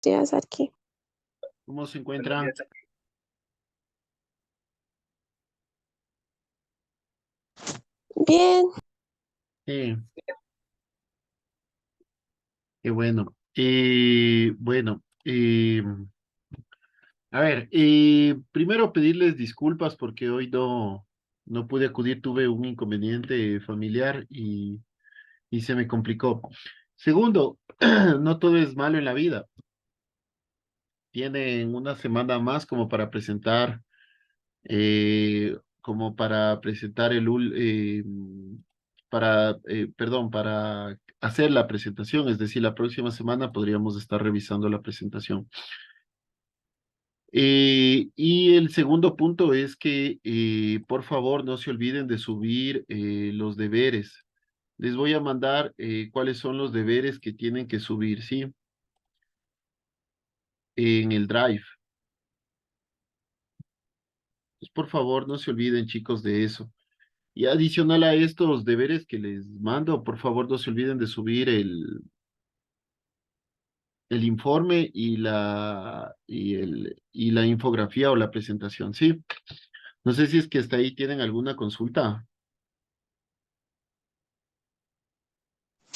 días aquí. ¿Cómo se encuentran? Bien, Sí, qué bueno. Bueno, a ver, primero pedirles disculpas porque hoy no pude acudir, tuve un inconveniente familiar y se me complicó. Segundo, no todo es malo en la vida. Tienen una semana más como para presentar perdón, para hacer la presentación, es decir, la próxima semana podríamos estar revisando la presentación. Y el segundo punto es que, por favor, no se olviden de subir los deberes. Les voy a mandar cuáles son los deberes que tienen que subir, ¿sí? En el Drive. Pues, por favor, no se olviden, chicos, de eso. Y adicional a estos deberes que les mando, por favor, no se olviden de subir el informe y la infografía o la presentación, ¿sí? No sé si es que hasta ahí tienen alguna consulta.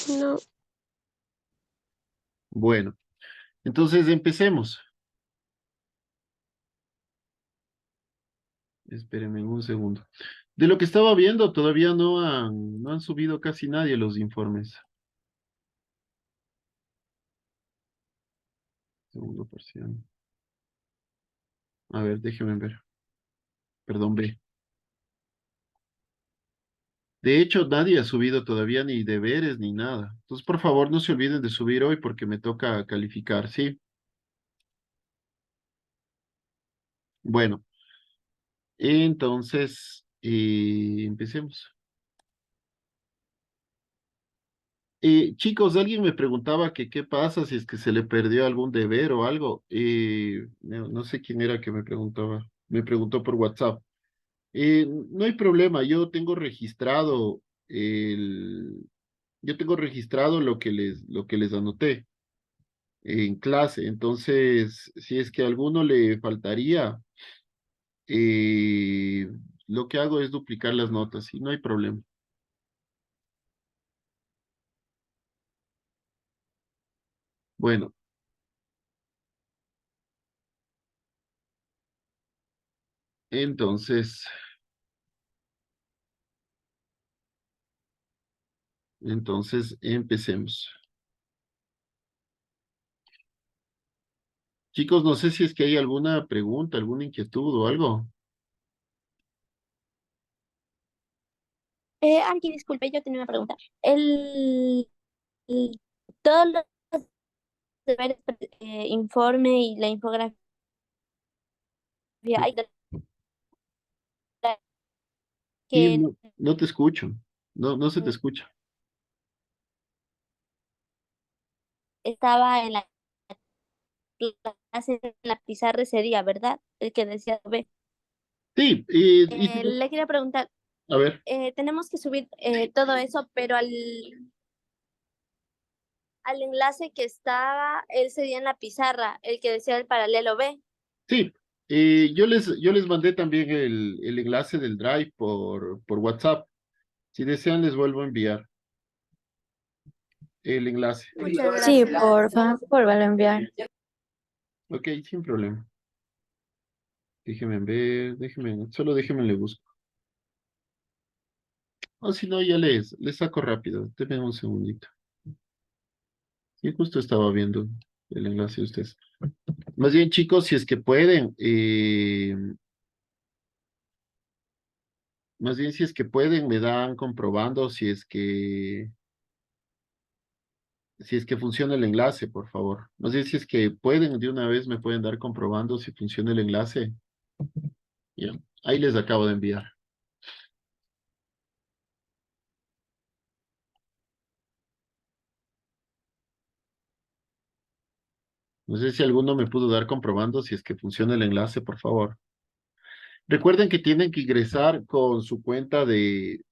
no. Bueno, entonces empecemos. Espérenme un segundo. De lo que estaba viendo, todavía no han subido casi nadie los informes. Segundo parcial. A ver, déjenme ver. Perdón, ve. De hecho, nadie ha subido todavía ni deberes ni nada. Entonces, por favor, no se olviden de subir hoy porque me toca calificar, ¿sí? Bueno, entonces, empecemos. Chicos, alguien me preguntaba que qué pasa si es que se le perdió algún deber o algo. No sé quién era que me preguntaba. Me preguntó por WhatsApp. No hay problema, el, yo tengo registrado lo que les anoté en clase. Entonces, si es que a alguno le faltaría, eh, lo que hago es duplicar las notas y no hay problema. Bueno, entonces, entonces empecemos. Chicos, no sé si es que hay alguna pregunta, alguna inquietud o algo. Aquí, disculpe, yo tenía una pregunta. El- todos los deberes, informe y la infografía, hay Sí, que no te escucho. No se te escucha. estaba en la clase, en la pizarra ese día, ¿verdad? El que decía B. Sí, Le quería preguntar, a ver. tenemos que subir todo eso, pero al enlace que estaba ese día en la pizarra, el que decía el paralelo B. Sí, yo les mandé también el enlace del Drive por WhatsApp. Si desean, les vuelvo a enviar el enlace. Muchas Sí, gracias. porfa, vuélvalo a enviar. Ok, sin problema. Déjenme ver, solo déjenme le busco. O si no, ya les saco rápido. Denme un segundito. Sí, justo estaba viendo el enlace de ustedes. Más bien, chicos, si es que pueden, más bien si es que pueden, me dan comprobando si es que funciona el enlace, por favor. No sé si es que pueden, de una vez me pueden dar comprobando si funciona el enlace. Ya, ahí les acabo de enviar. No sé si alguno me pudo dar comprobando si es que funciona el enlace, por favor. Recuerden que tienen que ingresar con su cuenta de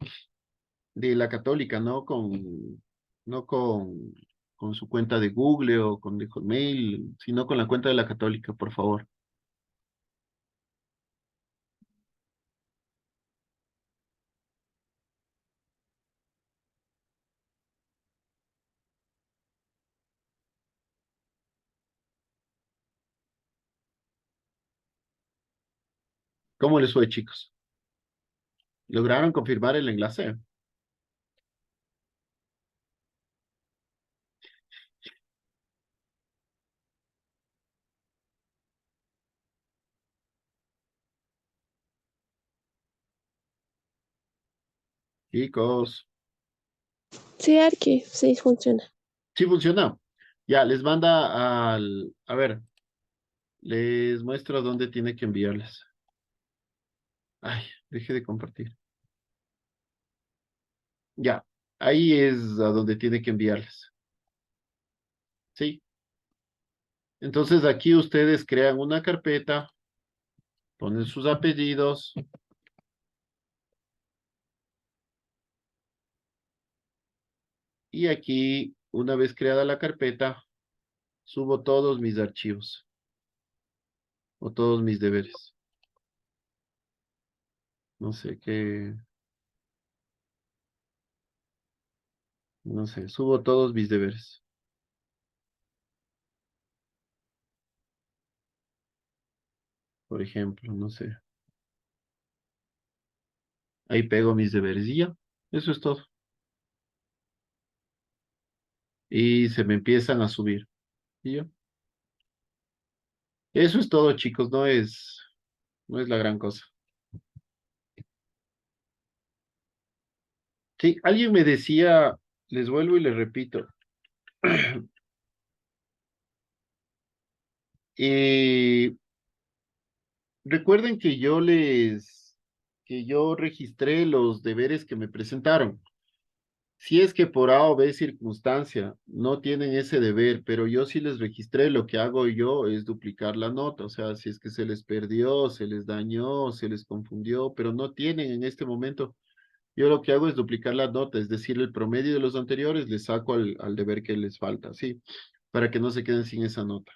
la Católica, no con con su cuenta de Google o con de Hotmail, sino con la cuenta de la Católica, por favor. ¿Cómo les fue, chicos? ¿Lograron confirmar el enlace? Chicos, Sí, Arqui, sí, funciona. sí funciona. Ya, les manda a ver, les muestro dónde tiene que enviarles. Ay, deje de compartir. Ya, ahí es a donde tiene que enviarles. Sí. Entonces aquí ustedes crean una carpeta, ponen sus apellidos y aquí, una vez creada la carpeta, subo todos mis archivos o todos mis deberes. No sé qué, no sé, subo todos mis deberes. Por ejemplo, no sé. Ahí pego mis deberes y ya, eso es todo. Y se me empiezan a subir. Y ya. Eso es todo, chicos, no es la gran cosa. Sí, alguien me decía, les vuelvo y les repito, eh, recuerden que yo registré los deberes que me presentaron. Si es que por A o B circunstancia no tienen ese deber, pero yo sí les registré, lo que hago yo es duplicar la nota, o sea, si es que se les perdió, se les dañó, se les confundió, pero no tienen en este momento, yo lo que hago es duplicar la nota, es decir, el promedio de los anteriores les saco al deber que les falta, ¿sí? Para que no se queden sin esa nota.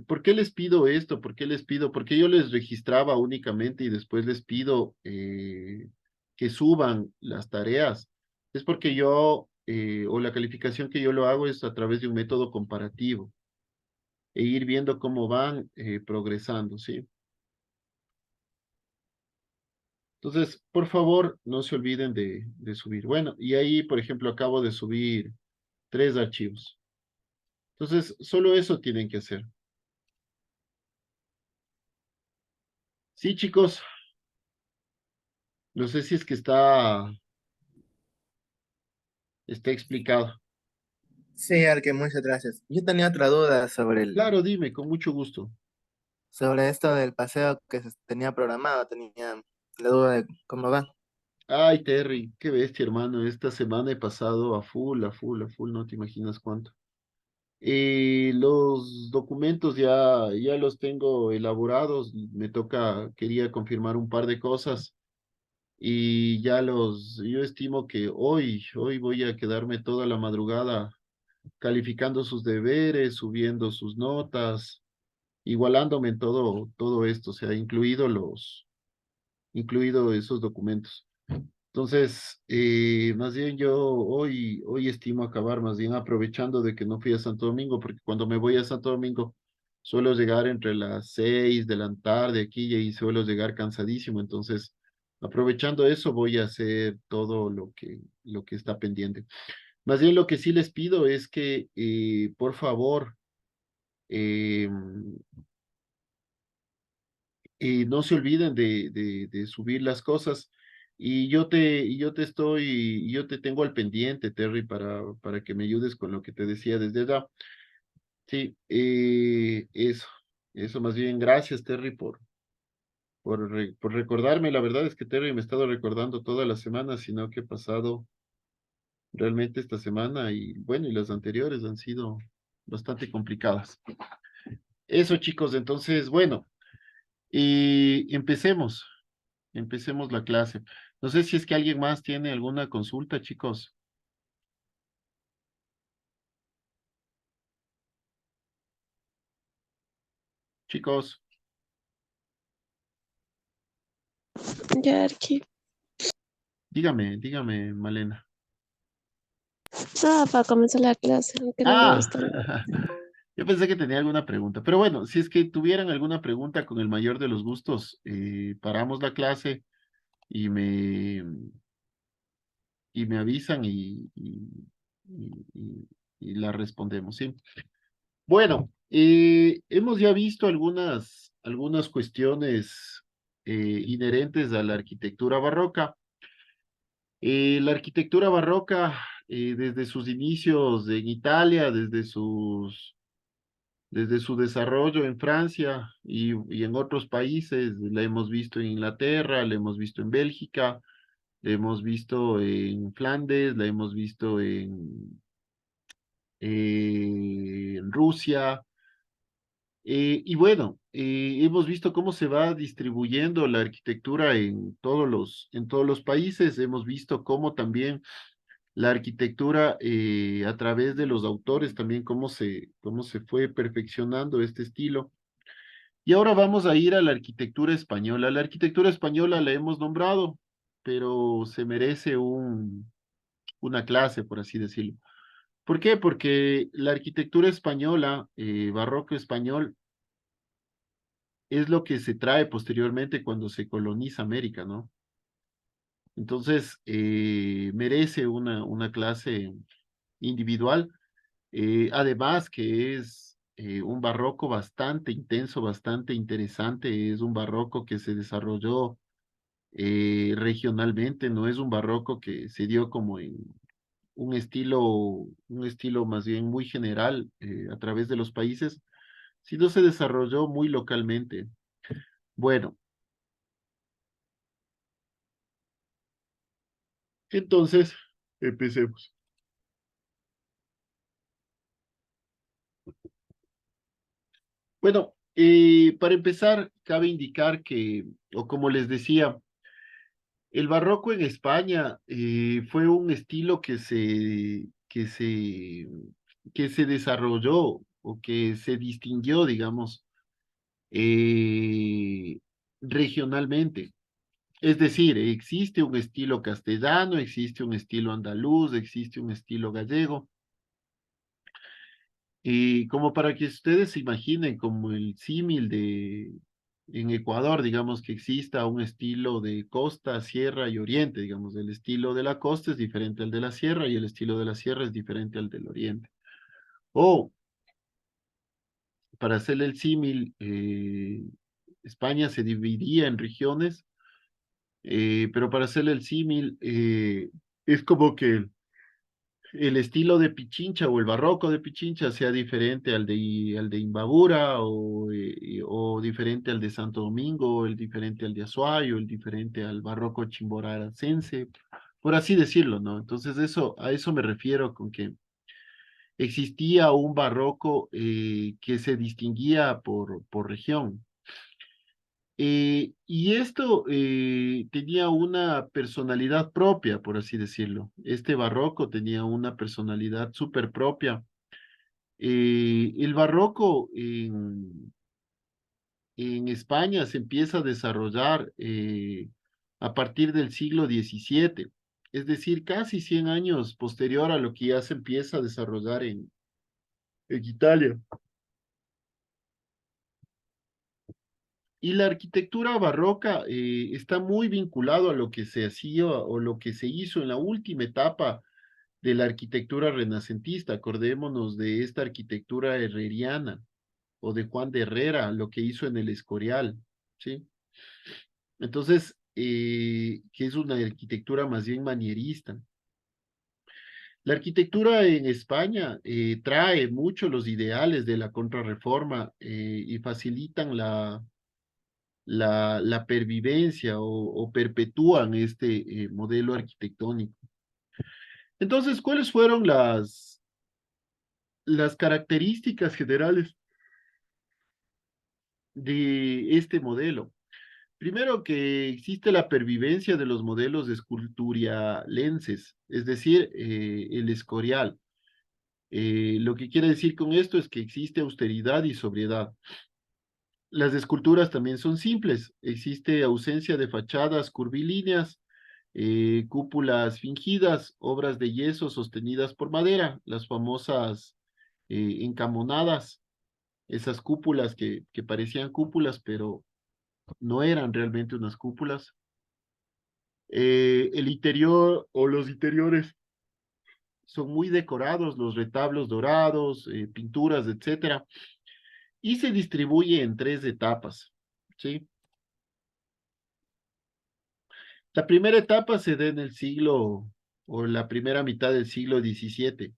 ¿Por qué les pido esto? ¿Por qué les pido? Porque yo les registraba únicamente y después les pido que suban las tareas. Es porque yo, o la calificación que yo lo hago es a través de un método comparativo e ir viendo cómo van progresando, ¿sí? Entonces, por favor, no se olviden de subir. Bueno, y ahí, por ejemplo, acabo de subir 3 archivos. Entonces, solo eso tienen que hacer. Sí, chicos, no sé si es que está explicado. Sí, Arque, muchas gracias. Yo tenía otra duda Claro, dime, con mucho gusto. sobre esto del paseo que se tenía programado, tenía la duda de cómo va. Ay, Terry, qué bestia, hermano. Esta semana he pasado a full, a full, a full, no te imaginas cuánto. Los documentos ya los tengo elaborados. Quería confirmar un par de cosas y yo estimo que hoy voy a quedarme toda la madrugada calificando sus deberes, subiendo sus notas, igualándome en todo esto, o sea, incluido esos documentos. Entonces, más bien yo hoy estimo acabar, más bien aprovechando de que no fui a Santo Domingo, porque cuando me voy a Santo Domingo suelo llegar entre las 6 de la tarde aquí y suelo llegar cansadísimo. Entonces, aprovechando eso, voy a hacer todo lo que está pendiente. Más bien lo que sí les pido es que, por favor, eh, no se olviden de subir las cosas. Y yo te tengo al pendiente, Terry, para que me ayudes con lo que te decía desde allá. Sí, eso más bien, gracias, Terry, por recordarme. La verdad es que Terry me ha estado recordando toda la semana, sino que he pasado realmente esta semana y bueno, y las anteriores han sido bastante complicadas. Eso, chicos, entonces, bueno, y empecemos la clase. No sé si es que alguien más tiene alguna consulta, chicos. Chicos, Ya, Arqui. dígame, Malena. Nada, para comenzar la clase, aunque no me Ah, gusta. yo pensé que tenía alguna pregunta, pero bueno, si es que tuvieran alguna pregunta con el mayor de los gustos, paramos la clase y me avisan y la respondemos, ¿sí? Bueno, hemos ya visto algunas cuestiones inherentes a la arquitectura barroca. La arquitectura barroca, desde sus inicios en Italia, desde su desarrollo en Francia y en otros países, la hemos visto en Inglaterra, la hemos visto en Bélgica, la hemos visto en Flandes, la hemos visto en Rusia. Y bueno, hemos visto cómo se va distribuyendo la arquitectura en todos los países. Hemos visto cómo también la arquitectura, a través de los autores, también cómo se fue perfeccionando este estilo. Y ahora vamos a ir a la arquitectura española. La arquitectura española la hemos nombrado, pero se merece una clase, por así decirlo. ¿Por qué? Porque la arquitectura española, barroco español, es lo que se trae posteriormente cuando se coloniza América, ¿no? Entonces, merece una clase individual, además que es un barroco bastante intenso, bastante interesante, es un barroco que se desarrolló regionalmente, no es un barroco que se dio como en un estilo más bien muy general a través de los países, sino se desarrolló muy localmente. Bueno, entonces, empecemos. Bueno, para empezar, cabe indicar que, o como les decía, el barroco en España fue un estilo que se desarrolló o que se distinguió, digamos, eh, regionalmente. Es decir, existe un estilo castellano, existe un estilo andaluz, existe un estilo gallego. Y como para que ustedes se imaginen como el símil de en Ecuador, digamos que exista un estilo de costa, sierra y oriente, digamos, el estilo de la costa es diferente al de la sierra y el estilo de la sierra es diferente al del oriente. O, para hacerle el símil, España se dividía en regiones, pero para hacerle el símil, es como que el estilo de Pichincha o el barroco de Pichincha sea diferente al de Imbabura o diferente al de Santo Domingo, o el diferente al de Azuay o el diferente al barroco chimboracense, por así decirlo, ¿no? Entonces a eso me refiero con que existía un barroco que se distinguía por región. Y esto tenía una personalidad propia, por así decirlo. Este barroco tenía una personalidad súper propia. El barroco en España se empieza a desarrollar a partir del siglo XVII, es decir, casi 100 años posterior a lo que ya se empieza a desarrollar en Italia. Y la arquitectura barroca está muy vinculado a lo que se hacía o lo que se hizo en la última etapa de la arquitectura renacentista. Acordémonos de esta arquitectura herreriana o de Juan de Herrera, lo que hizo en el Escorial, ¿sí? Entonces, que es una arquitectura más bien manierista. La arquitectura en España trae mucho los ideales de la contrarreforma y facilitan la pervivencia o perpetúan este modelo arquitectónico. Entonces, ¿cuáles fueron las características generales de este modelo? Primero, que existe la pervivencia de los modelos esculturialenses, es decir, el Escorial. Lo que quiere decir con esto es que existe austeridad y sobriedad. Las esculturas también son simples. Existe ausencia de fachadas curvilíneas, cúpulas fingidas, obras de yeso sostenidas por madera, las famosas encamonadas, esas cúpulas que parecían cúpulas, pero no eran realmente unas cúpulas. El interior o los interiores son muy decorados, los retablos dorados, pinturas, etcétera, y se distribuye en 3 etapas, ¿sí? La primera etapa se da en el siglo, o la primera mitad del siglo XVII.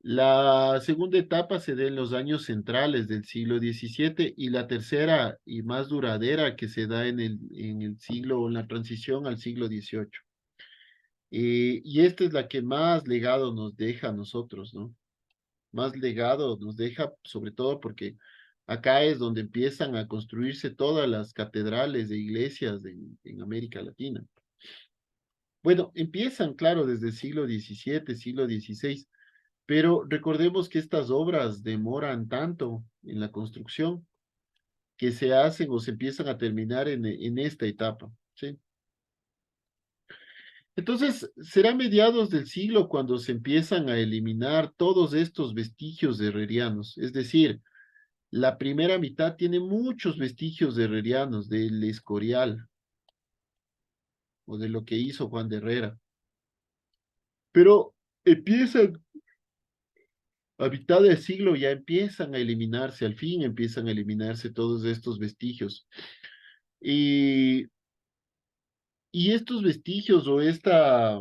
La segunda etapa se da en los años centrales del siglo XVII y la tercera y más duradera que se da en el siglo, en la transición al siglo XVIII. Y esta es la que más legado nos deja a nosotros, ¿no? Más legado nos deja, sobre todo porque acá es donde empiezan a construirse todas las catedrales de iglesias en América Latina. Bueno, empiezan, claro, desde el siglo XVII, siglo XVI, pero recordemos que estas obras demoran tanto en la construcción que se hacen o se empiezan a terminar en esta etapa, ¿sí? Entonces, será mediados del siglo cuando se empiezan a eliminar todos estos vestigios herrerianos, es decir, la primera mitad tiene muchos vestigios herrerianos del Escorial o de lo que hizo Juan de Herrera, pero empiezan a mitad del siglo ya empiezan a eliminarse, al fin empiezan a eliminarse todos estos vestigios. Y, y estos vestigios o esta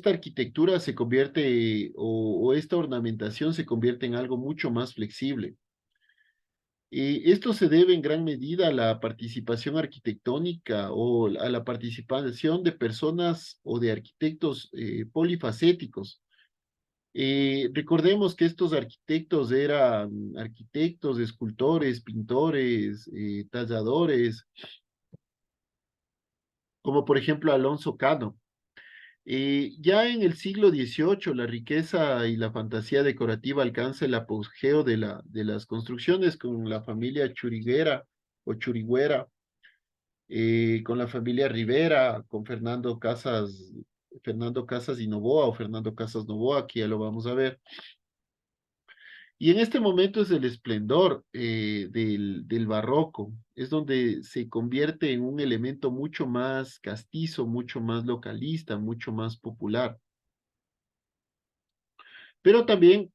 arquitectura se convierte, o esta ornamentación se convierte en algo mucho más flexible. Esto se debe en gran medida a la participación arquitectónica o a la participación de personas o de arquitectos polifacéticos. Recordemos que estos arquitectos eran arquitectos, escultores, pintores, talladores, como por ejemplo Alonso Cano. Ya en el siglo XVIII, la riqueza y la fantasía decorativa alcanza el apogeo de las construcciones con la familia Churiguera o Churigüera, con la familia Rivera, con Fernando Casas y Novoa o Fernando Casas Novoa, aquí ya lo vamos a ver. Y en este momento es el esplendor del barroco, es donde se convierte en un elemento mucho más castizo, mucho más localista, mucho más popular. Pero también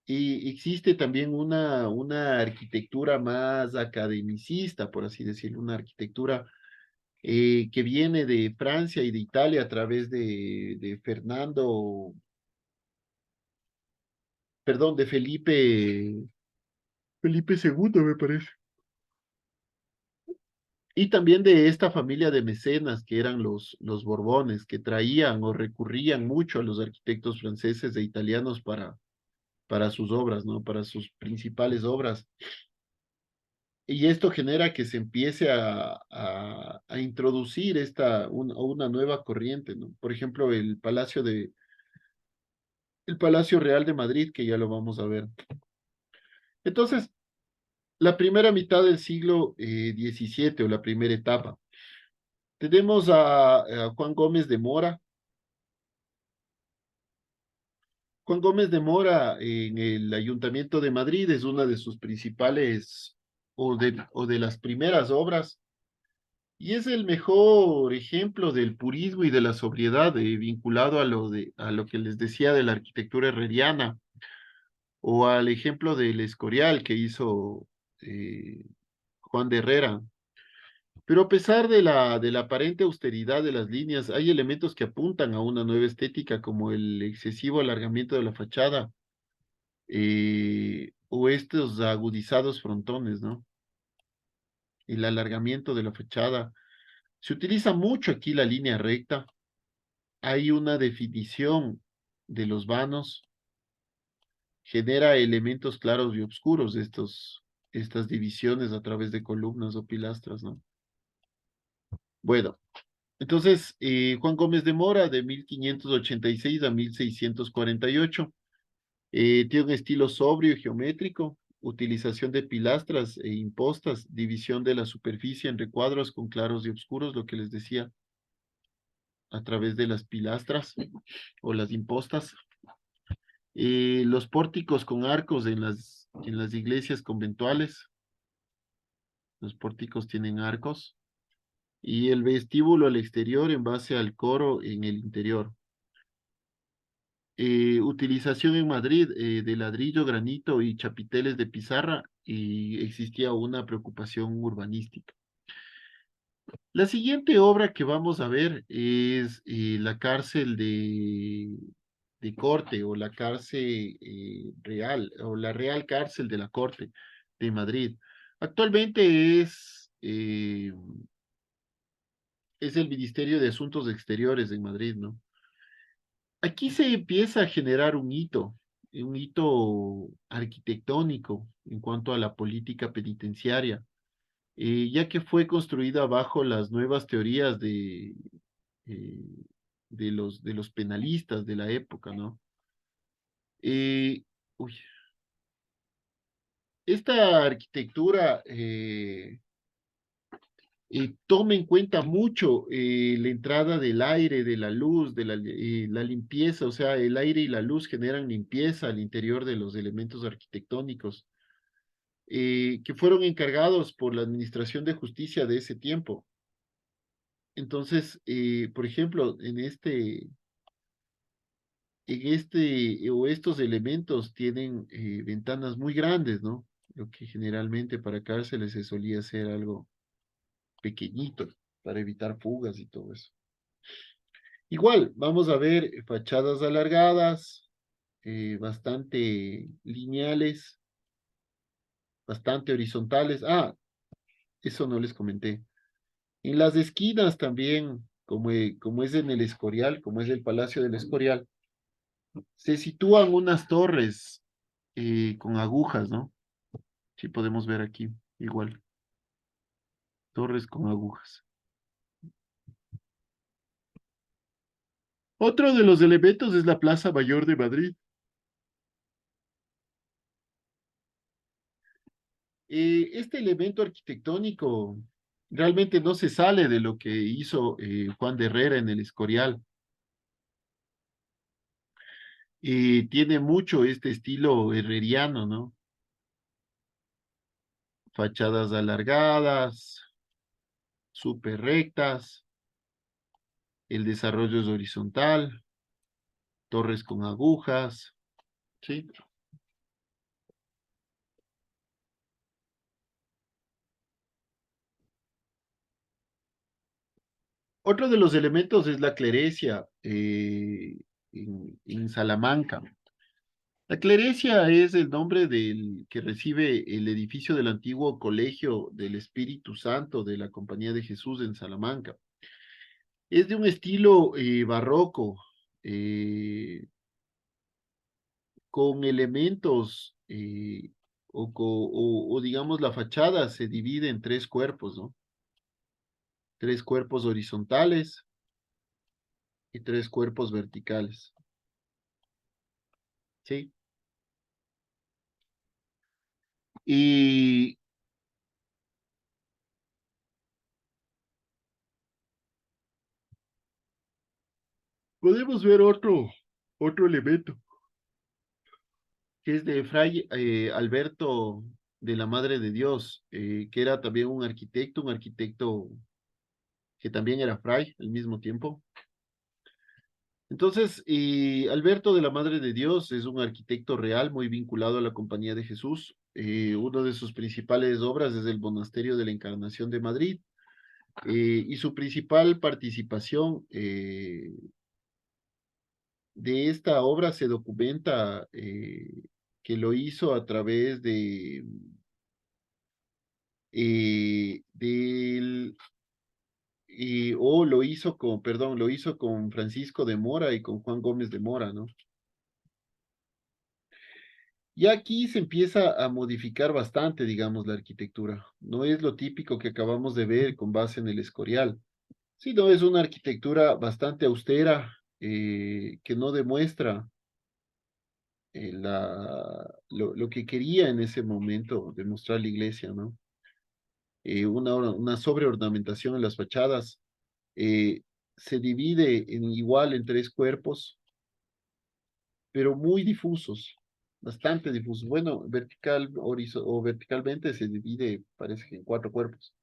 existe también una arquitectura más academicista, por así decirlo, una arquitectura que viene de Francia y de Italia a través de perdón, de Felipe II, me parece. Y también de esta familia de mecenas que eran los Borbones, que traían o recurrían mucho a los arquitectos franceses e italianos para sus obras, ¿no? Para sus principales obras. Y esto genera que se empiece a introducir una nueva corriente, ¿no? Por ejemplo, el Palacio Real de Madrid, que ya lo vamos a ver. Entonces, la primera mitad del siglo XVII o la primera etapa. Tenemos a Juan Gómez de Mora. Juan Gómez de Mora en el Ayuntamiento de Madrid es una de sus principales o de las primeras obras y es el mejor ejemplo del purismo y de la sobriedad vinculado a lo que les decía de la arquitectura herreriana o al ejemplo del Escorial que hizo Juan de Herrera. Pero a pesar de la aparente austeridad de las líneas, hay elementos que apuntan a una nueva estética, como el excesivo alargamiento de la fachada o estos agudizados frontones, ¿no? El alargamiento de la fachada. Se utiliza mucho aquí la línea recta. Hay una definición de los vanos, genera elementos claros y oscuros de estas divisiones a través de columnas o pilastras, ¿no? Bueno, entonces, Juan Gómez de Mora, de 1586 a 1648, tiene un estilo sobrio y geométrico, utilización de pilastras e impostas, división de la superficie en recuadros con claros y oscuros, lo que les decía, a través de las pilastras o las impostas. Los pórticos con arcos en las iglesias conventuales. Los pórticos tienen arcos. Y el vestíbulo al exterior en base al coro en el interior. Utilización en Madrid de ladrillo, granito y chapiteles de pizarra, y existía una preocupación urbanística. La siguiente obra que vamos a ver es la cárcel de corte o la cárcel real o la Real Cárcel de la Corte de Madrid. Actualmente es el Ministerio de Asuntos Exteriores en Madrid, ¿no? Aquí se empieza a generar un hito arquitectónico en cuanto a la política penitenciaria, ya que fue construida bajo las nuevas teorías eh, de los penalistas de la época, ¿no? Eh, uy, esta arquitectura toma en cuenta mucho la entrada del aire, de la luz, de la limpieza, o sea, el aire y la luz generan limpieza al interior de los elementos arquitectónicos, que fueron encargados por la Administración de Justicia de ese tiempo. Entonces, por ejemplo, o estos elementos tienen ventanas muy grandes, ¿no? Lo que generalmente para cárceles se solía hacer algo pequeñito para evitar fugas y todo eso. Igual, vamos a ver fachadas alargadas, bastante lineales, bastante horizontales. Ah, eso no les comenté. En las esquinas también, como es en el Escorial, como es el Palacio del Escorial, se sitúan unas torres con agujas, ¿no? Sí podemos ver aquí, igual, torres con agujas. Otro de los elementos es la Plaza Mayor de Madrid. Este elemento arquitectónico realmente no se sale de lo que hizo Juan de Herrera en el Escorial. Tiene mucho este estilo herreriano, ¿no? Fachadas alargadas, súper rectas, el desarrollo es horizontal, torres con agujas, ¿sí? Otro de los elementos es la clerecia en Salamanca. La clerecia es el nombre del que recibe el edificio del antiguo Colegio del Espíritu Santo de la Compañía de Jesús en Salamanca. Es de un estilo barroco, eh, con elementos, o digamos la fachada se divide en tres cuerpos, ¿no? Tres cuerpos horizontales y tres cuerpos verticales. ¿Sí? Y podemos ver otro elemento, que es de Fray Alberto de la Madre de Dios, que era también un arquitecto que también era fray al mismo tiempo. Entonces, Alberto de la Madre de Dios es un arquitecto real muy vinculado a la Compañía de Jesús. Una de sus principales obras es el Monasterio de la Encarnación de Madrid, y su principal participación de esta obra se documenta que lo hizo a través del lo hizo con Francisco de Mora y con Juan Gómez de Mora, ¿no? Y aquí se empieza a modificar bastante, digamos, la arquitectura. No es lo típico que acabamos de ver con base en el Escorial, sino es una arquitectura bastante austera, que no demuestra lo que quería en ese momento demostrar la iglesia, ¿no? Una sobreornamentación en las fachadas. eh, Se divide igual en tres cuerpos, pero muy difusos, bastante difusos. Bueno, o verticalmente se divide, parece que en cuatro cuerpos,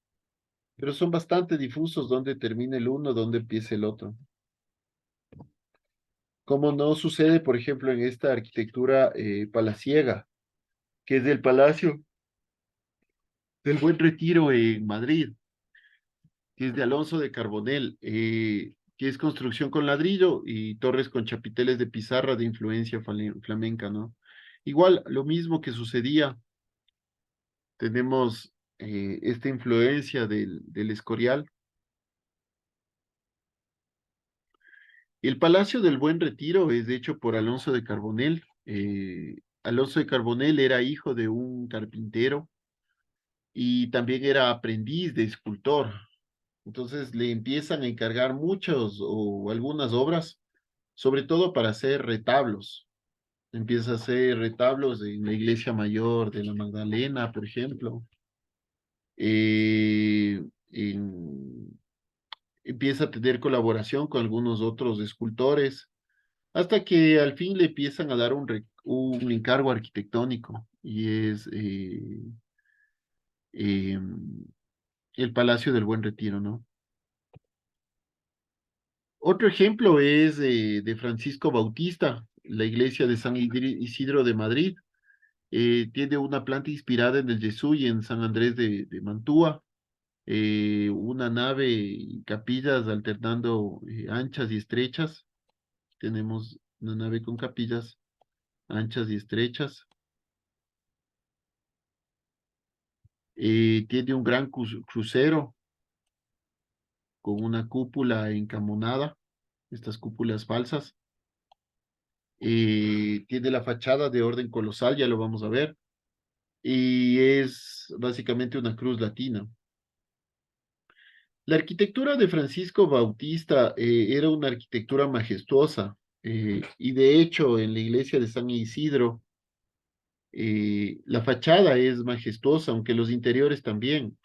pero son bastante difusos donde termina el uno, donde empieza el otro. Como no sucede, por ejemplo, en esta arquitectura palaciega, que es del Palacio del Buen Retiro en Madrid, que es de Alonso de Carbonell, que es construcción con ladrillo y torres con chapiteles de pizarra de influencia flamenca, ¿no? Igual, lo mismo que sucedía, tenemos esta influencia del Escorial. El Palacio del Buen Retiro es hecho por Alonso de Carbonell. Alonso de Carbonell era hijo de un carpintero y también era aprendiz de escultor. Entonces le empiezan a encargar muchos o algunas obras, sobre todo para hacer retablos. Empieza a hacer retablos en la iglesia mayor de la Magdalena, por ejemplo. Eh, en- Empieza a tener colaboración con algunos otros escultores, hasta que al fin le empiezan a dar un encargo arquitectónico, y es eh, el Palacio del Buen Retiro, ¿no? Otro ejemplo es de Francisco Bautista, la iglesia de San Isidro de Madrid. Tiene una planta inspirada en el Jesús y en San Andrés de Mantua, una nave y capillas alternando anchas y estrechas. Tenemos una nave con capillas anchas y estrechas. Tiene un gran crucero con una cúpula encamonada, estas cúpulas falsas. Tiene la fachada de orden colosal, ya lo vamos a ver, y es básicamente una cruz latina. La arquitectura de Francisco Bautista era una arquitectura majestuosa, y de hecho en la iglesia de San Isidro la fachada es majestuosa, aunque los interiores también.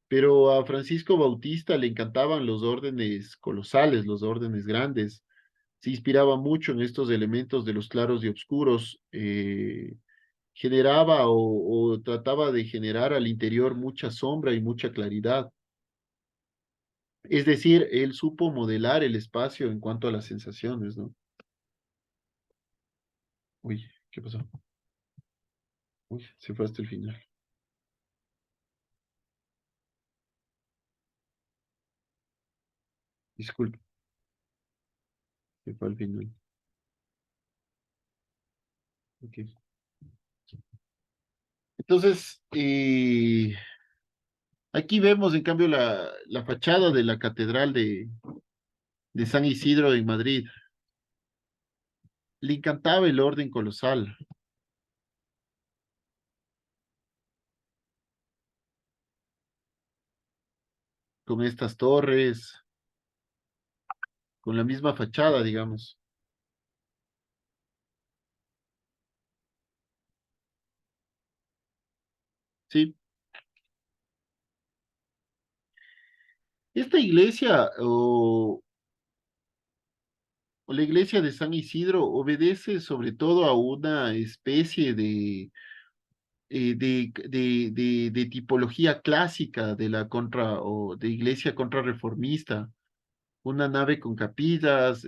Pero a Francisco Bautista le encantaban los órdenes colosales, los órdenes grandes. Se inspiraba mucho en estos elementos de los claros y oscuros. Generaba o trataba de generar al interior mucha sombra y mucha claridad. Es decir, él supo modelar el espacio en cuanto a las sensaciones, ¿no? Uy, ¿qué pasó? Uy, se fue hasta el final. Disculpe, se fue al final. Ok. Entonces, aquí vemos en cambio la fachada de la Catedral de San Isidro en Madrid. Le encantaba el orden colosal, con estas torres, con la misma fachada, digamos. Sí. Esta iglesia o la iglesia de San Isidro obedece sobre todo a una especie de tipología clásica de la contra o de iglesia contrarreformista. Una nave con capillas,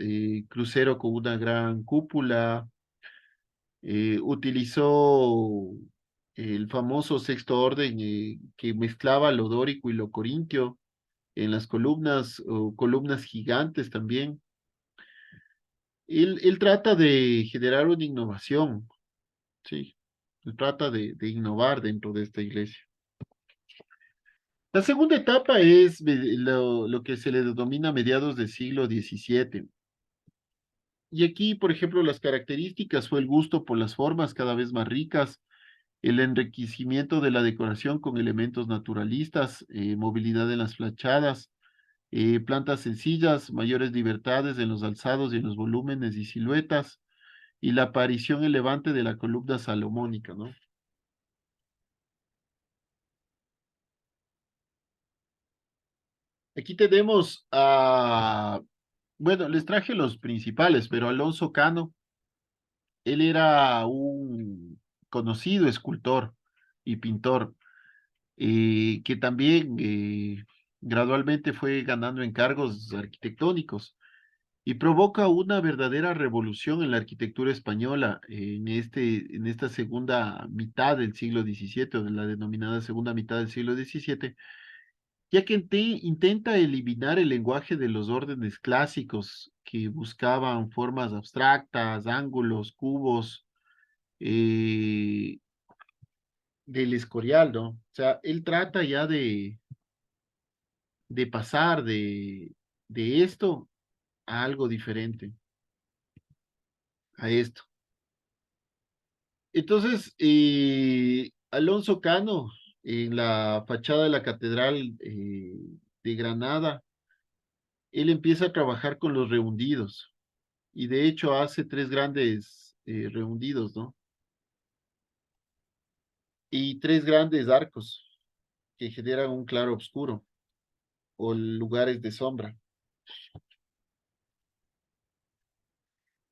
crucero con una gran cúpula. Utilizó el famoso sexto orden que mezclaba lo dórico y lo corintio en las columnas, o columnas gigantes también. Él trata de generar una innovación, sí, él trata de innovar dentro de esta iglesia. La segunda etapa es lo que se le denomina mediados del siglo XVII. Y aquí, por ejemplo, las características fue el gusto por las formas cada vez más ricas, el enriquecimiento de la decoración con elementos naturalistas, movilidad en las fachadas, plantas sencillas, mayores libertades en los alzados y en los volúmenes y siluetas, y la aparición en Levante de la columna salomónica, ¿no? Aquí tenemos a, bueno, les traje los principales, pero Alonso Cano, él era un conocido escultor y pintor, que también gradualmente fue ganando encargos arquitectónicos y provoca una verdadera revolución en la arquitectura española en esta segunda mitad del siglo XVII, o en la denominada segunda mitad del siglo XVII, ya que intenta eliminar el lenguaje de los órdenes clásicos que buscaban formas abstractas, ángulos, cubos, eh, del Escorial, ¿no? O sea, él trata ya de pasar de esto a algo diferente, a esto. Entonces, Alonso Cano, en la fachada de la Catedral de Granada, él empieza a trabajar con los rehundidos y de hecho hace tres grandes rehundidos, ¿no? Y tres grandes arcos que generan un claro oscuro o lugares de sombra.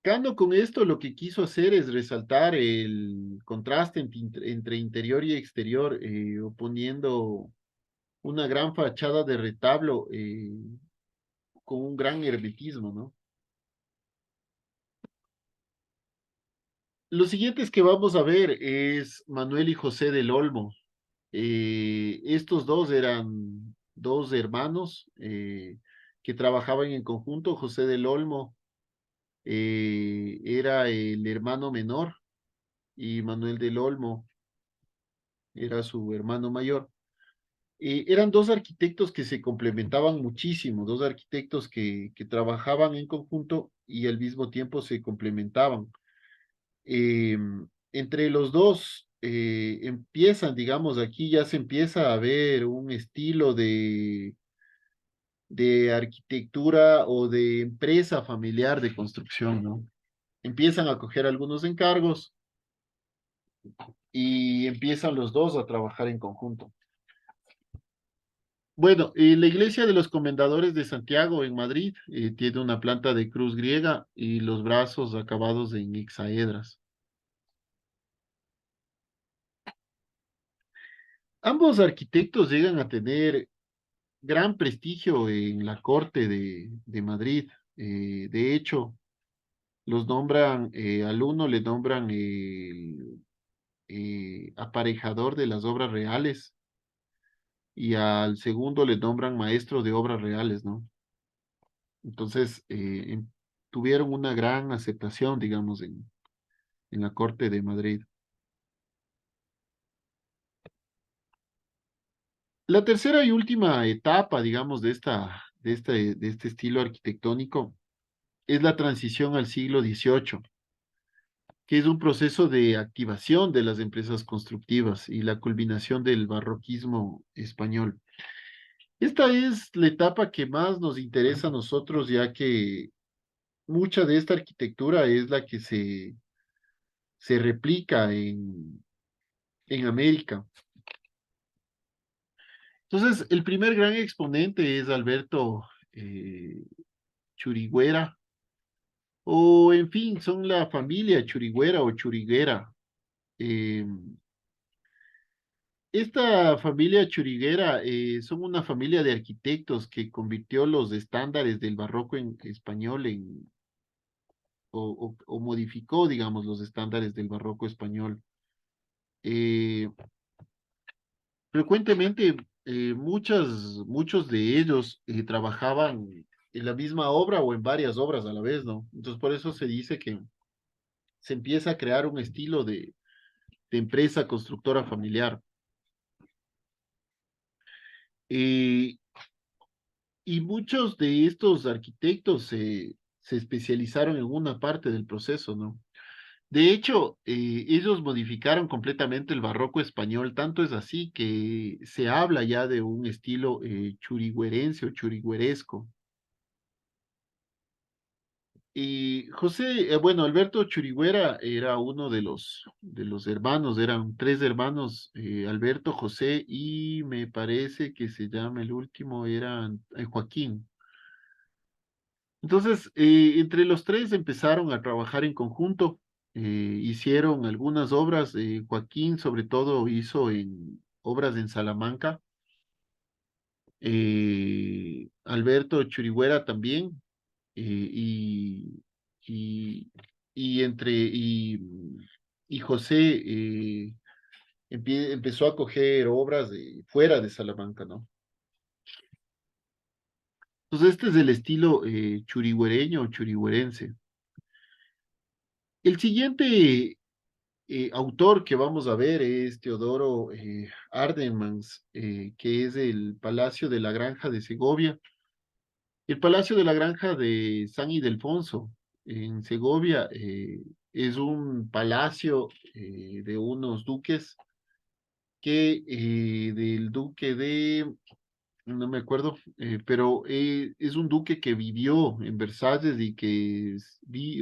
Cano con esto lo que quiso hacer es resaltar el contraste entre interior y exterior, oponiendo una gran fachada de retablo con un gran hermetismo, ¿no? Los siguientes que vamos a ver es Manuel y José del Olmo. Estos dos eran dos hermanos que trabajaban en conjunto. José del Olmo era el hermano menor y Manuel del Olmo era su hermano mayor. Eran dos arquitectos que se complementaban muchísimo, dos arquitectos que trabajaban en conjunto y al mismo tiempo se complementaban. Eh, Entre los dos empiezan, digamos, aquí ya se empieza a ver un estilo de arquitectura o de empresa familiar de construcción, ¿no? Empiezan a coger algunos encargos y empiezan los dos a trabajar en conjunto. Bueno, la iglesia de los Comendadores de Santiago en Madrid tiene una planta de cruz griega y los brazos acabados en hexaedras. Ambos arquitectos llegan a tener gran prestigio en la corte de Madrid. De hecho, los nombran, al uno le nombran el aparejador de las obras reales y al segundo le nombran maestro de obras reales, ¿no? Entonces, tuvieron una gran aceptación, digamos, en la corte de Madrid. La tercera y última etapa, digamos, de este estilo arquitectónico es la transición al siglo XVIII, que es un proceso de activación de las empresas constructivas y la culminación del barroquismo español. Esta es la etapa que más nos interesa a nosotros, ya que mucha de esta arquitectura es la que se replica en América. Entonces, el primer gran exponente es Alberto Churigüera, o en fin, son la familia Churigüera o Churiguera. Eh, Esta familia Churiguera son una familia de arquitectos que convirtió los estándares del barroco en español o modificó, digamos, los estándares del barroco español. Eh, Frecuentemente, muchos de ellos trabajaban en la misma obra o en varias obras a la vez, ¿no? Entonces, por eso se dice que se empieza a crear un estilo de empresa constructora familiar. Eh, y muchos de estos arquitectos se especializaron en una parte del proceso, ¿no? De hecho, ellos modificaron completamente el barroco español, tanto es así que se habla ya de un estilo churigüerense o churigüeresco. Y José, bueno, Alberto Churigüera era uno de los hermanos, eran tres hermanos, Alberto, José y me parece que se llama el último, era Joaquín. Entonces, entre los tres empezaron a trabajar en conjunto, hicieron algunas obras, Joaquín sobre todo hizo en obras en Salamanca, Alberto Churigüera también, y, y, y José empezó a coger obras de, fuera de Salamanca, ¿no? Entonces este es el estilo churigüereño o churigüerense. El siguiente autor que vamos a ver es Teodoro Ardemans, que es el Palacio de la Granja de Segovia. El Palacio de la Granja de San Ildefonso en Segovia es un palacio de unos duques que del duque de, no me acuerdo, pero es un duque que vivió en Versalles y que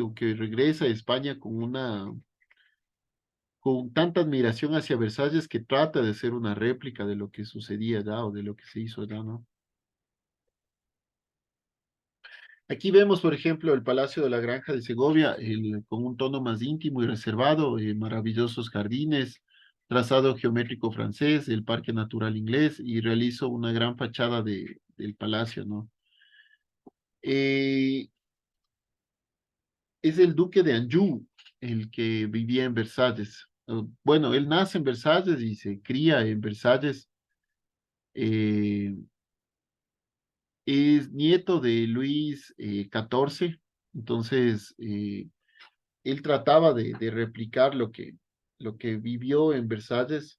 o que regresa a España con tanta admiración hacia Versalles que trata de hacer una réplica de lo que sucedía allá o de lo que se hizo allá, ¿no? Aquí vemos, por ejemplo, el Palacio de la Granja de Segovia, con un tono más íntimo y reservado, maravillosos jardines, trazado geométrico francés, el Parque Natural inglés, y realizó una gran fachada del palacio, ¿no? Eh, es el duque de Anjou, el que vivía en Versalles. Bueno, él nace en Versalles y se cría en Versalles. Eh, es nieto de Luis XIV, entonces él trataba de replicar lo que vivió en Versalles.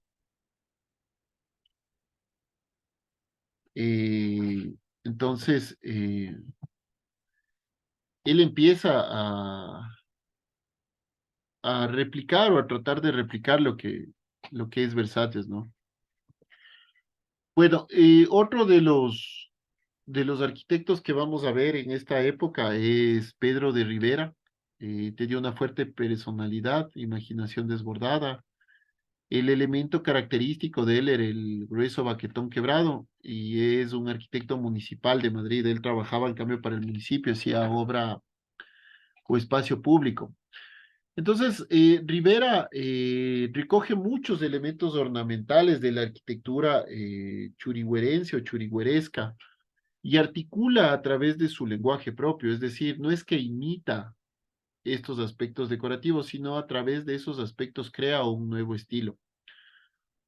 eh, entonces, él empieza a replicar o a tratar de replicar lo que es Versalles, ¿no? Bueno, otro de los arquitectos que vamos a ver en esta época es Pedro de Rivera. Tenía una fuerte personalidad, imaginación desbordada. El elemento característico de él era el grueso baquetón quebrado y es un arquitecto municipal de Madrid. Él trabajaba en cambio para el municipio, hacía obra o espacio público. Entonces, Rivera recoge muchos elementos ornamentales de la arquitectura churigüerense o churigüeresca y articula a través de su lenguaje propio, es decir, no es que imita estos aspectos decorativos, sino a través de esos aspectos crea un nuevo estilo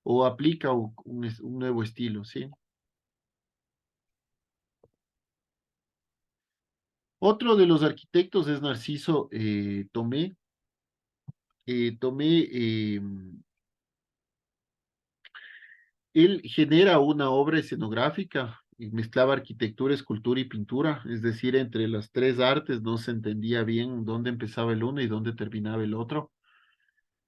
o aplica un nuevo estilo, ¿sí? Otro de los arquitectos es Narciso Tomé. Tomé, él genera una obra escenográfica y mezclaba arquitectura, escultura y pintura, es decir, entre las tres artes no se entendía bien dónde empezaba el uno y dónde terminaba el otro.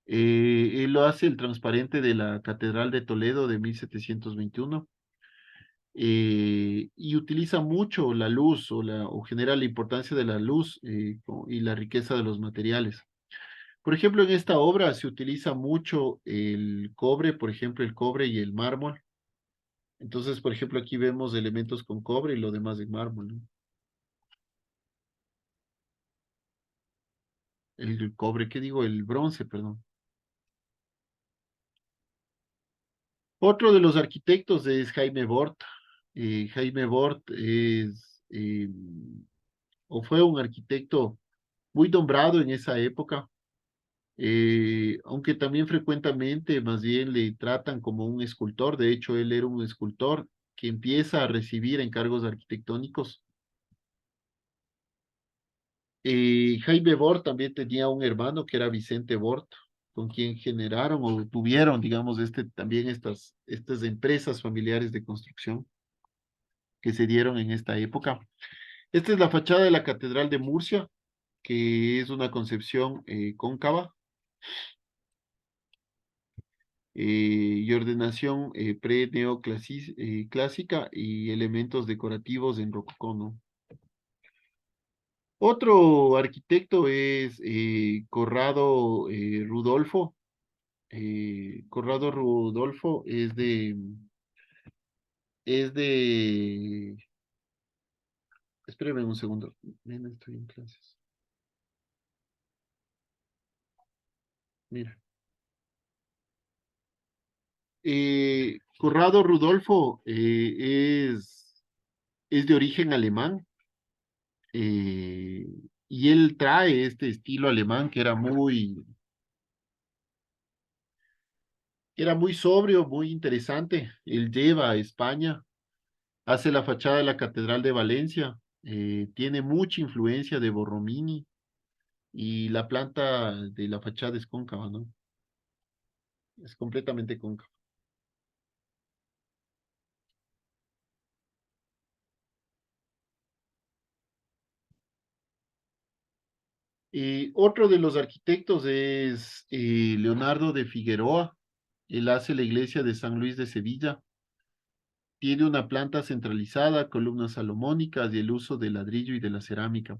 Él lo hace el transparente de la Catedral de Toledo de 1721 y utiliza mucho la luz o genera la importancia de la luz y la riqueza de los materiales. Por ejemplo, en esta obra se utiliza mucho el cobre, por ejemplo, el cobre y el mármol. Entonces, por ejemplo, aquí vemos elementos con cobre y lo demás en mármol, ¿no? El cobre, ¿qué digo? El bronce, perdón. Otro de los arquitectos es Jaime Bort. Jaime Bort o fue un arquitecto muy nombrado en esa época, aunque también frecuentemente más bien le tratan como un escultor. De hecho, él era un escultor que empieza a recibir encargos arquitectónicos. Jaime Bort también tenía un hermano que era Vicente Bort, con quien generaron o tuvieron, digamos, también estas empresas familiares de construcción que se dieron en esta época. Esta es la fachada de la Catedral de Murcia, que es una concepción cóncava y ordenación pre-neoclásica y elementos decorativos en rococó, ¿no? Otro arquitecto es Corrado Rudolfo. Corrado Rudolfo es de, espéreme un segundo, nena, estoy en clases. Mira. Corrado Rudolfo es de origen alemán, eh, y él trae este estilo alemán era muy sobrio, muy interesante. Él lleva a España, hace la fachada de la Catedral de Valencia, tiene mucha influencia de Borromini y la planta de la fachada es cóncava, ¿no? Es completamente cóncava. Otro de los arquitectos es Leonardo de Figueroa. Él hace la iglesia de San Luis de Sevilla. Tiene una planta centralizada, columnas salomónicas y el uso del ladrillo y de la cerámica.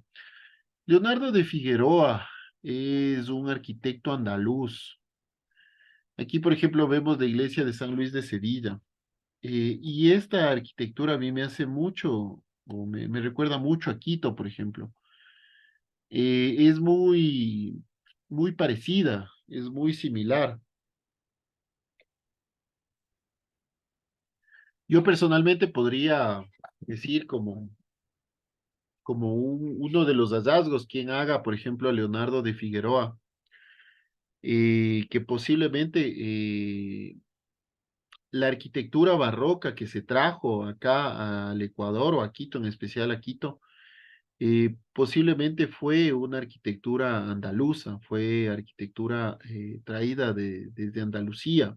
Leonardo de Figueroa es un arquitecto andaluz. Aquí, por ejemplo, vemos la iglesia de San Luis de Sevilla. Y esta arquitectura a mí me hace mucho, o me recuerda mucho a Quito, por ejemplo. Es muy parecida, es muy similar. Yo personalmente podría decir como uno de los hallazgos, quien haga, por ejemplo, a Leonardo de Figueroa, que posiblemente la arquitectura barroca que se trajo acá al Ecuador o a Quito, en especial a Quito, posiblemente fue una arquitectura andaluza, fue arquitectura traída desde Andalucía.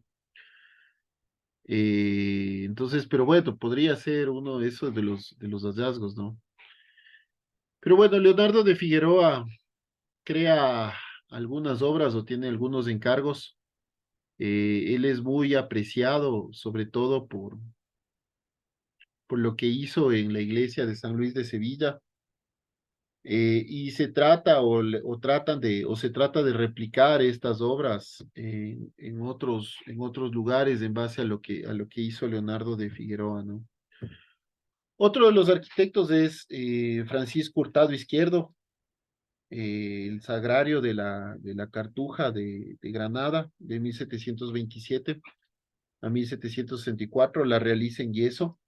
Entonces, pero bueno, podría ser uno de esos de los hallazgos, ¿no? Pero bueno, Leonardo de Figueroa crea algunas obras o tiene algunos encargos. Él es muy apreciado, sobre todo por lo que hizo en la iglesia de San Luis de Sevilla. Y se trata o tratan o se trata de replicar estas obras en otros lugares en base a lo que hizo Leonardo de Figueroa, ¿no? Otro de los arquitectos es Francisco Hurtado Izquierdo, el sagrario de la Cartuja de Granada, de 1727 a 1764, la realiza en yeso.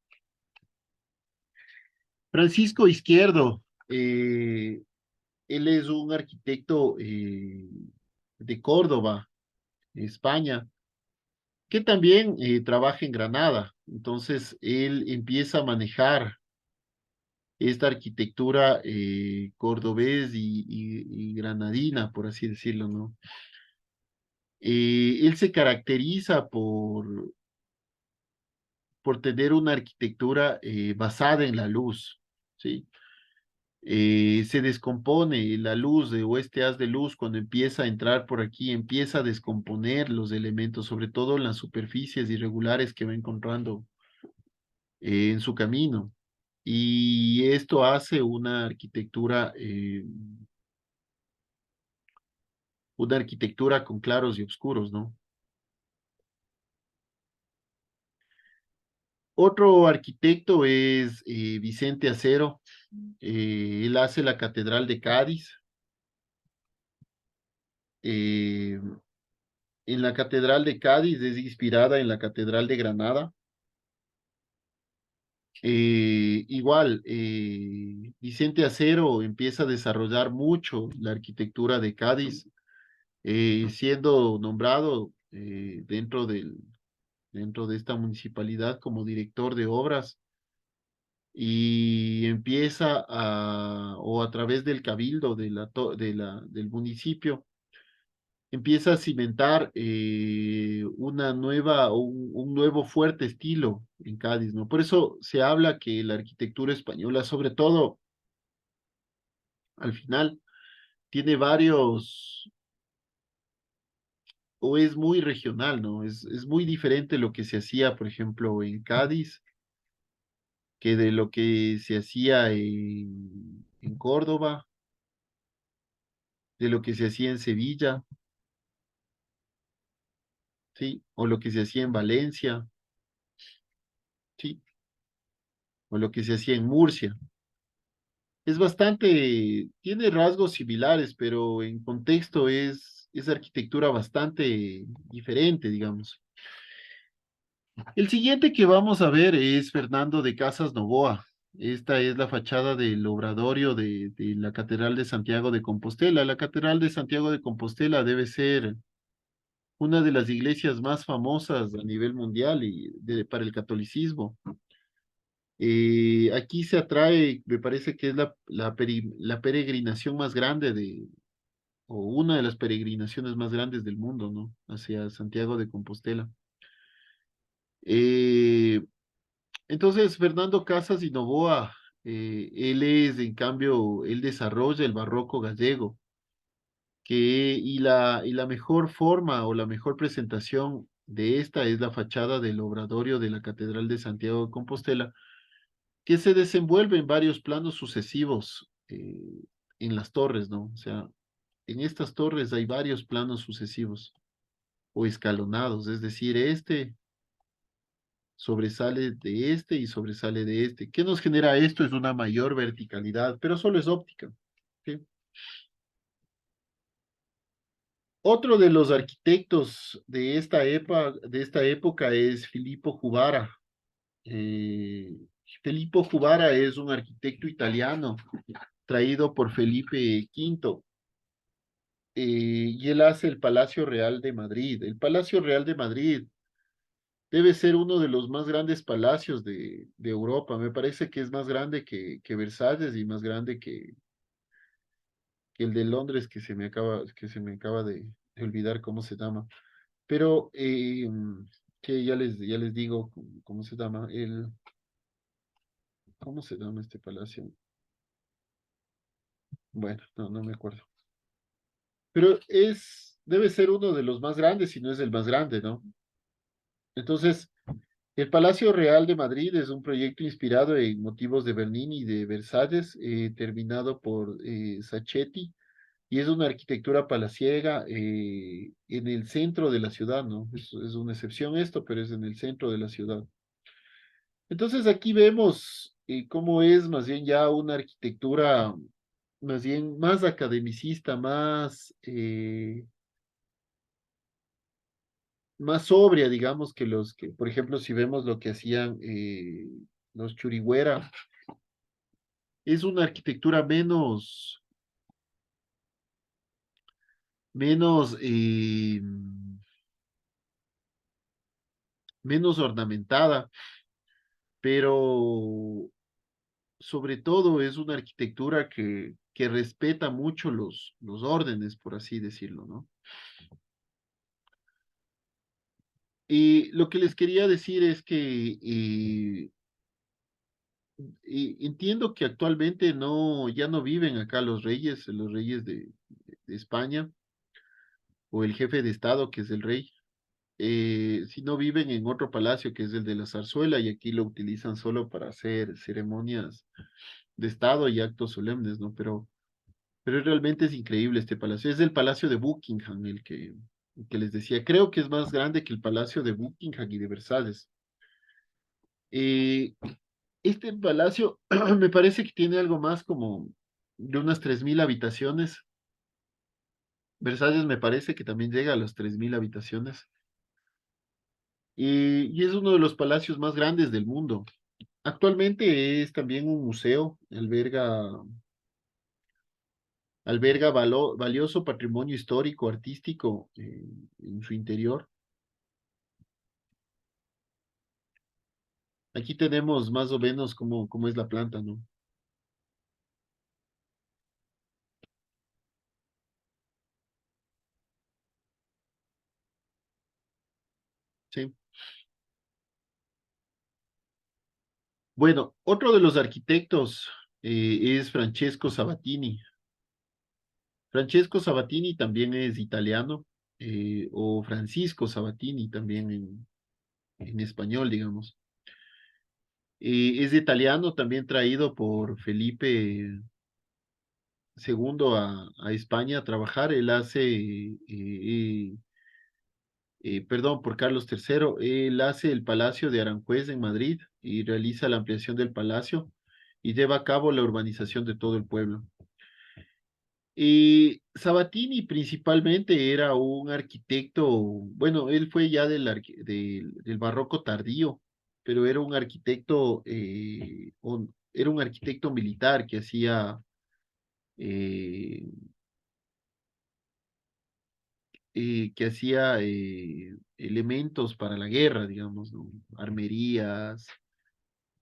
Francisco Izquierdo, él es un arquitecto de Córdoba, España, que también trabaja en Granada. Entonces, él empieza a manejar esta arquitectura cordobés y granadina, por así decirlo, ¿no? Él se caracteriza por tener una arquitectura basada en la luz, ¿sí? Se descompone la luz o este haz de luz cuando empieza a entrar por aquí, empieza a descomponer los elementos, sobre todo en las superficies irregulares que va encontrando en su camino. Y esto hace una arquitectura con claros y oscuros, ¿no? Otro arquitecto es Vicente Acero. Él hace la Catedral de Cádiz. Eh, en la Catedral de Cádiz es inspirada en la Catedral de Granada. Igual, Vicente Acero empieza a desarrollar mucho la arquitectura de Cádiz, siendo nombrado dentro de esta municipalidad como director de obras y empieza o a través del cabildo del municipio, empieza a cimentar un nuevo fuerte estilo en Cádiz, ¿no? Por eso se habla que la arquitectura española, sobre todo al final, tiene o es muy regional, ¿no? Es muy diferente lo que se hacía, por ejemplo, en Cádiz, que de lo que se hacía en Córdoba, de lo que se hacía en Sevilla, ¿sí? O lo que se hacía en Valencia, ¿sí? O lo que se hacía en Murcia. Es bastante, tiene rasgos similares, pero en contexto es arquitectura bastante diferente, digamos. El siguiente que vamos a ver es Fernando de Casas Novoa. Esta es la fachada del obradorio de la Catedral de Santiago de Compostela. La Catedral de Santiago de Compostela debe ser una de las iglesias más famosas a nivel mundial para el catolicismo. Aquí se atrae, me parece que es la peregrinación más grande o una de las peregrinaciones más grandes del mundo, ¿no? Hacia Santiago de Compostela. Eh, entonces, Fernando Casas y Novoa, él es, en cambio, él desarrolla el barroco gallego, y la mejor forma o la mejor presentación de esta es la fachada del obradorio de la Catedral de Santiago de Compostela, que se desenvuelve en varios planos sucesivos en las torres, ¿no? O sea, en estas torres hay varios planos sucesivos o escalonados, es decir, este sobresale de este y sobresale de este. ¿Qué nos genera esto? Es una mayor verticalidad, pero solo es óptica. ¿Sí? Otro de los arquitectos de esta época es Filippo Juvara. Eh, Filippo Juvara es un arquitecto italiano traído por Felipe V, y él hace el Palacio Real de Madrid. El Palacio Real de Madrid debe ser uno de los más grandes palacios de Europa. Me parece que es más grande que Versalles y más grande que el de Londres, que se me acaba de olvidar cómo se llama. Pero que ya les digo cómo se llama. ¿Cómo se llama este palacio? Bueno, no me acuerdo. Pero debe ser uno de los más grandes, si no es el más grande, ¿no? Entonces, el Palacio Real de Madrid es un proyecto inspirado en motivos de Bernini y de Versalles, terminado por Sacchetti, y es una arquitectura palaciega en el centro de la ciudad, ¿no? Es una excepción esto, pero es en el centro de la ciudad. Entonces aquí vemos cómo es más bien ya una arquitectura más bien más academicista, más sobria, digamos, que por ejemplo, si vemos lo que hacían los Churigüera, es una arquitectura menos, menos ornamentada, pero sobre todo es una arquitectura que respeta mucho los órdenes, por así decirlo, ¿no? Y lo que les quería decir es que entiendo que actualmente ya no viven acá los reyes de España, o el jefe de Estado, que es el rey, sino viven en otro palacio, que es el de la Zarzuela, y aquí lo utilizan solo para hacer ceremonias de Estado y actos solemnes, ¿no? Pero realmente es increíble este palacio. Es el Palacio de Buckingham, el que les decía. Creo que es más grande que el Palacio de Buckingham y de Versalles. Eh, este palacio me parece que tiene algo más como de unas 3000 habitaciones. Versalles me parece que también llega a las 3000 habitaciones. Y es uno de los palacios más grandes del mundo. Actualmente es también un museo, alberga valioso patrimonio histórico, artístico en su interior. Aquí tenemos más o menos cómo es la planta, ¿no? Sí. Bueno, otro de los arquitectos es Francesco Sabatini. Francesco Sabatini también es italiano, o Francisco Sabatini también en español, digamos. Es italiano, también traído por segundo a España a trabajar. Él hace, perdón, por Carlos III, él hace el Palacio de Aranjuez en Madrid y realiza la ampliación del palacio y lleva a cabo la urbanización de todo el pueblo. Sabatini principalmente era un arquitecto, bueno, él fue ya del barroco tardío, pero era un arquitecto, era un arquitecto militar eh, que hacía elementos para la guerra, digamos, ¿no? Armerías,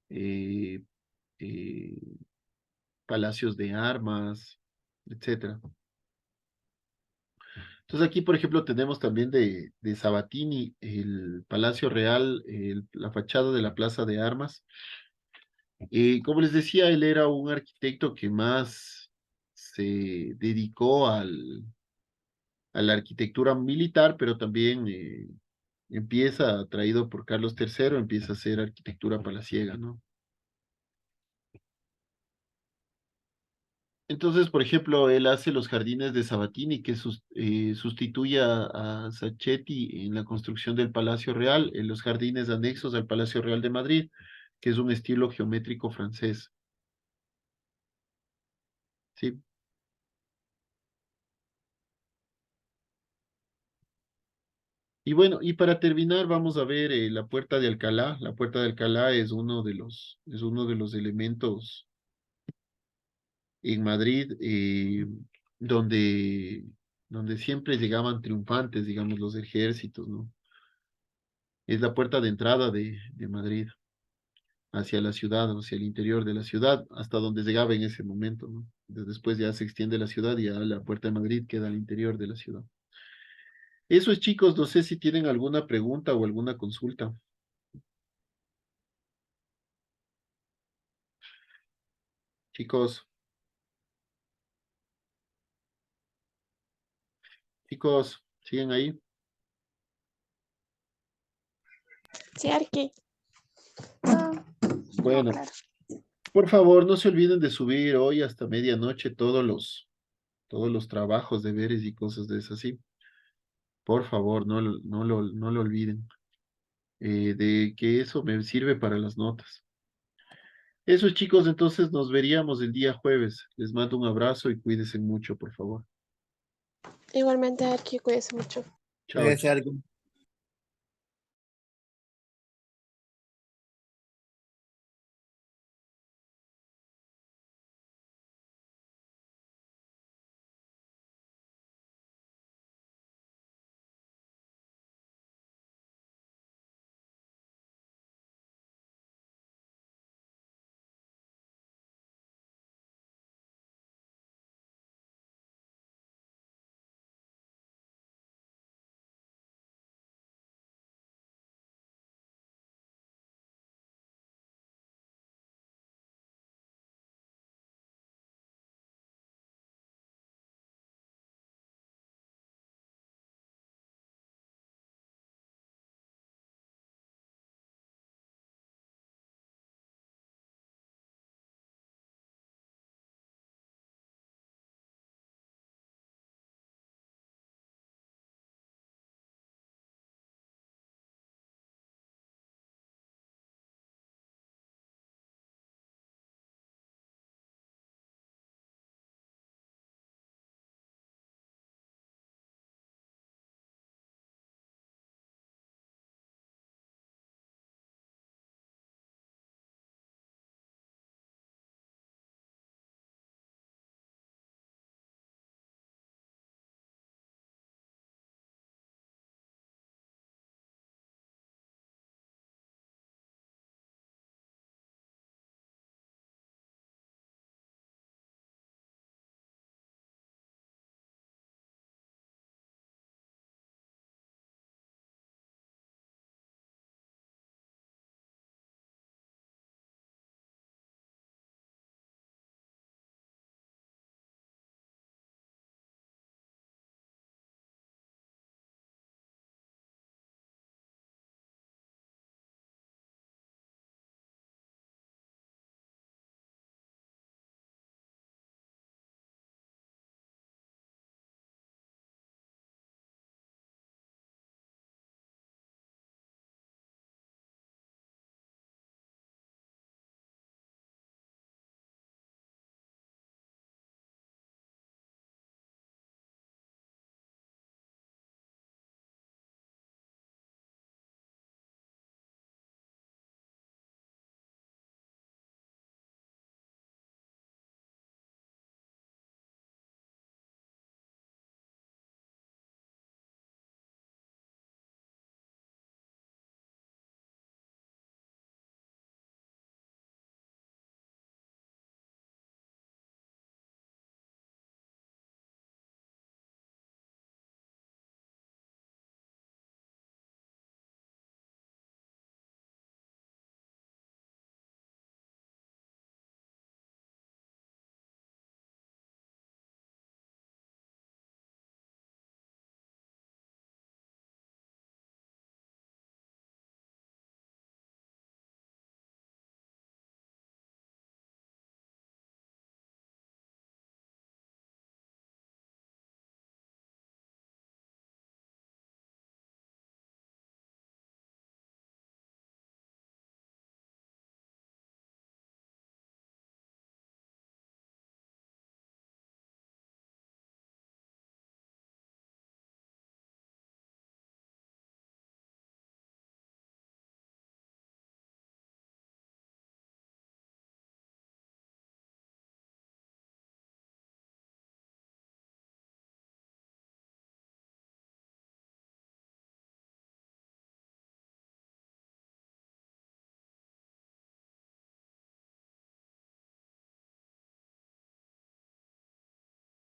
eh, eh, palacios de armas, etcétera. Entonces aquí, por ejemplo, tenemos también de Sabatini el Palacio Real, la fachada de la Plaza de Armas. Como les decía, él era un arquitecto que más se dedicó a la arquitectura militar, pero también empieza, atraído por Carlos III, empieza a hacer arquitectura palaciega, ¿no? Entonces, por ejemplo, él hace los jardines de Sabatini, que sustituye a Sacchetti en la construcción del Palacio Real, en los jardines anexos al Palacio Real de Madrid, que es un estilo geométrico francés. ¿Sí? Y bueno, y para terminar, vamos a ver la Puerta de Alcalá. La Puerta de Alcalá es uno de los elementos en Madrid donde, donde siempre llegaban triunfantes, digamos, los ejércitos, ¿no? Es la puerta de entrada de Madrid hacia la ciudad, hacia el interior de la ciudad, hasta donde llegaba en ese momento, ¿no? Después ya se extiende la ciudad y ya la puerta de Madrid queda al interior de la ciudad. Eso es, chicos, no sé si tienen alguna pregunta o alguna consulta. Chicos, chicos, ¿siguen ahí? Sí, Arqui. Bueno, por favor, no se olviden de subir hoy hasta medianoche todos los trabajos, deberes y cosas de esas, ¿sí? Por favor, no lo olviden, de que eso me sirve para las notas. Eso, chicos, entonces nos veríamos el día jueves. Les mando un abrazo y cuídense mucho, por favor. Igualmente, Arqui, cuídese mucho. Chao, Puede chicos. ser